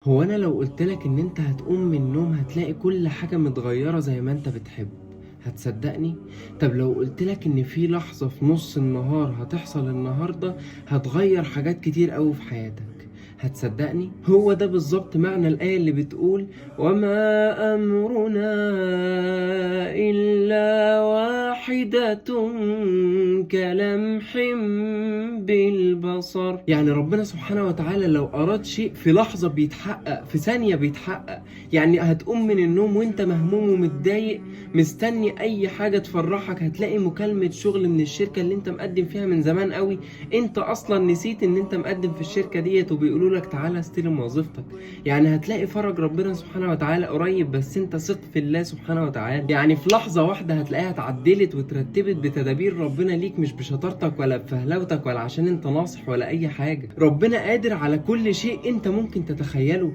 هو انا لو قلتلك ان انت هتقوم من النوم هتلاقي كل حاجة متغيرة زي ما انت بتحب، هتصدقني؟ طب لو قلتلك ان في لحظة في نص النهار هتحصل النهاردة هتغير حاجات كتير قوي في حياتك، هتصدقني؟ هو ده بالظبط معنى الآية اللي بتقول وما أمرنا إلا واحدة كلمح بالبصر. يعني ربنا سبحانه وتعالى لو أراد شيء في لحظة بيتحقق، في ثانية بيتحقق. يعني هتقوم من النوم وانت مهموم ومتضايق مستني أي حاجة تفرحك، هتلاقي مكالمة شغل من الشركة اللي انت مقدم فيها من زمان قوي، انت أصلا نسيت ان انت مقدم في الشركة ديت وبيقولوا لك تعالى استلم وظيفتك. يعني هتلاقي فرج ربنا سبحانه وتعالى قريب، بس انت ثق في الله سبحانه وتعالى. يعني في لحظة واحدة هتلاقيها اتعدلت وترتبت بتدابير ربنا ليك، مش بشطارتك ولا بفهلوتك ولا عشان انت ناصح ولا اي حاجة. ربنا قادر على كل شيء انت ممكن تتخيله.